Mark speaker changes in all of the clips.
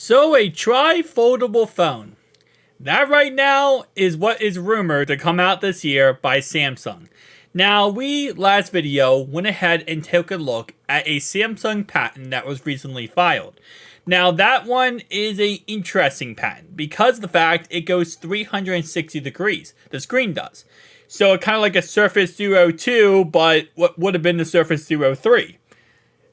Speaker 1: So a tri-foldable phone. That right now is what is rumored to come out this year by Samsung. Now, we last video went ahead and took a look at a Samsung patent that was recently filed. Now, that one is an interesting patent because of the fact it goes 360 degrees. The screen does. So kind of like a Surface Duo 2, but what would have been the Surface Duo 3.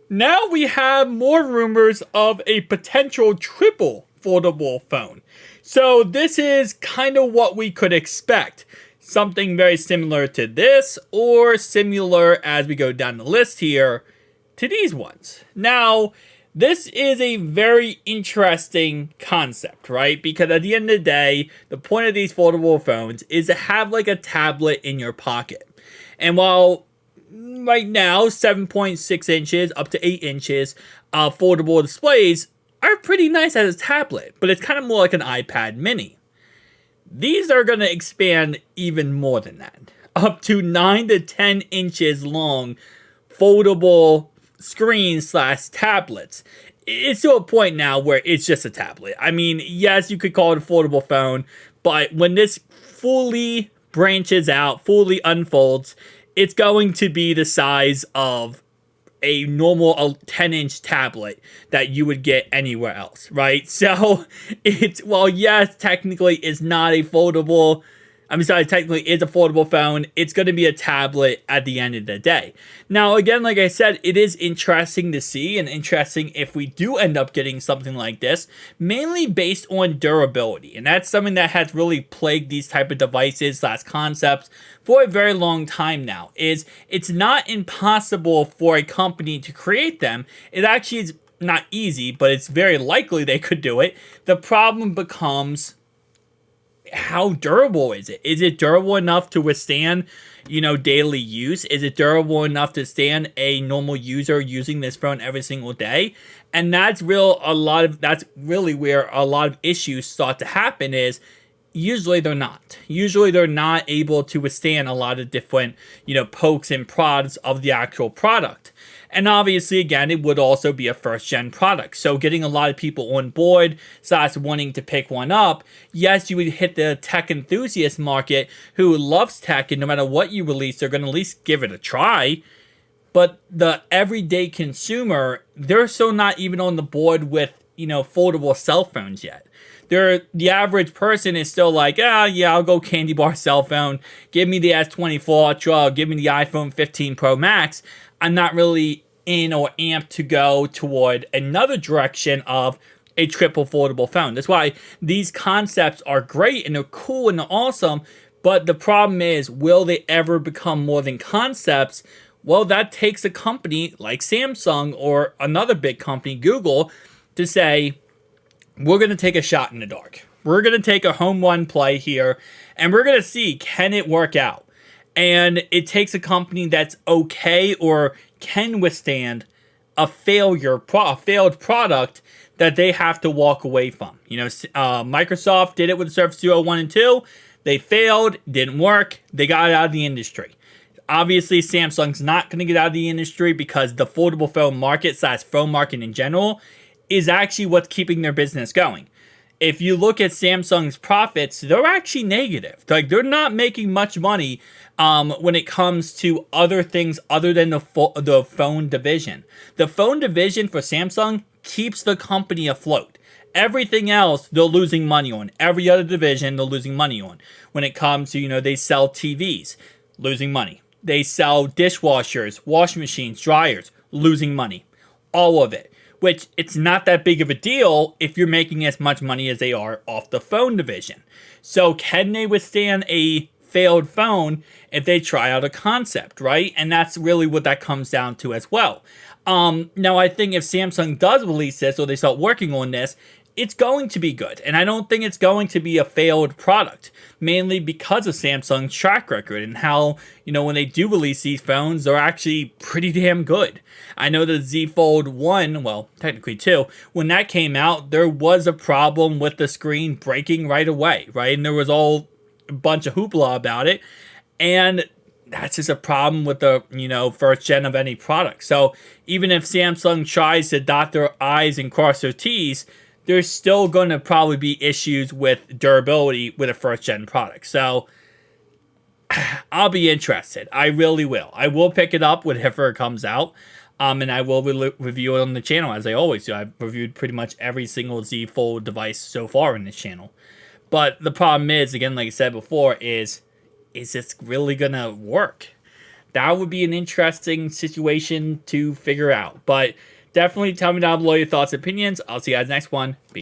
Speaker 1: Now we have more rumors of a potential triple foldable phone. So this is kind of what we could expect. Something very similar to this, or similar as we go down the list here to these ones. Now, this is a very interesting concept, right? Because at the end of the day, the point of these foldable phones is to have like a tablet in your pocket. And while right now 7.6 inches up to 8 inches foldable displays are pretty nice as a tablet, but it's kind of more like an iPad mini. These are going to expand even more than that, up to 9 to 10 inches long foldable screens / tablets. It's to a point now where it's just a tablet. I mean, yes, you could call it a foldable phone, but when this fully branches out, fully unfolds, it's going to be the size of a normal 10-inch tablet that you would get anywhere else, right? So, well, yes, technically it's not a foldable, technically it's a foldable phone. It's going to be a tablet at the end of the day. Now, again, like I said, it is interesting to see and interesting if we do end up getting something like this, mainly based on durability. And that's something that has really plagued these type of devices / concepts for a very long time now. It's not impossible for a company to create them. It actually is not easy, but it's very likely they could do it. The problem becomes, how durable is it? Is it durable enough to withstand, daily use? Is it durable enough to stand a normal user using this phone every single day? And that's really where a lot of issues start to happen is usually they're not. Usually they're not able to withstand a lot of different, pokes and prods of the actual product. And obviously, again, it would also be a first-gen product. So getting a lot of people on board / wanting to pick one up, yes, you would hit the tech enthusiast market who loves tech, and no matter what you release, they're going to at least give it a try. But the everyday consumer, they're still not even on the board with, foldable cell phones yet. The average person is still like, yeah, I'll go candy bar cell phone. Give me the S24 Ultra. Give me the iPhone 15 Pro Max. I'm not really in or amped to go toward another direction of a triple foldable phone. That's why these concepts are great and they're cool and they're awesome. But the problem is, will they ever become more than concepts? Well, that takes a company like Samsung or another big company, Google, to say, we're going to take a shot in the dark. We're going to take a home run play here, and we're going to see, can it work out? And it takes a company that's okay or can withstand a failed product that they have to walk away from. Microsoft did it with the Surface Duo 1 and 2. They failed, didn't work, they got out of the industry. Obviously, Samsung's not going to get out of the industry because the foldable phone market / phone market in general is actually what's keeping their business going. If you look at Samsung's profits, they're actually negative. Like, they're not making much money when it comes to other things other than the phone division. The phone division for Samsung keeps the company afloat. Everything else, they're losing money on. Every other division, they're losing money on. When it comes to, they sell TVs, losing money. They sell dishwashers, washing machines, dryers, losing money. All of it. Which, it's not that big of a deal if you're making as much money as they are off the phone division. So can they withstand a failed phone if they try out a concept, right? And that's really what that comes down to as well. Now, I think if Samsung does release this or they start working on this, it's going to be good. And I don't think it's going to be a failed product, mainly because of Samsung's track record and how, when they do release these phones, they're actually pretty damn good. I know the Z Fold 1, well, technically 2, when that came out, there was a problem with the screen breaking right away, right? And there was all a bunch of hoopla about it. And that's just a problem with the, first gen of any product. So even if Samsung tries to dot their I's and cross their T's, there's still going to probably be issues with durability with a first-gen product. So I'll be interested. I really will. I will pick it up whenever it comes out. And I will review it on the channel, as I always do. I've reviewed pretty much every single Z Fold device so far in this channel. But the problem is, again, like I said before, is this really going to work? That would be an interesting situation to figure out. But definitely tell me down below your thoughts and opinions. I'll see you guys next one. Peace.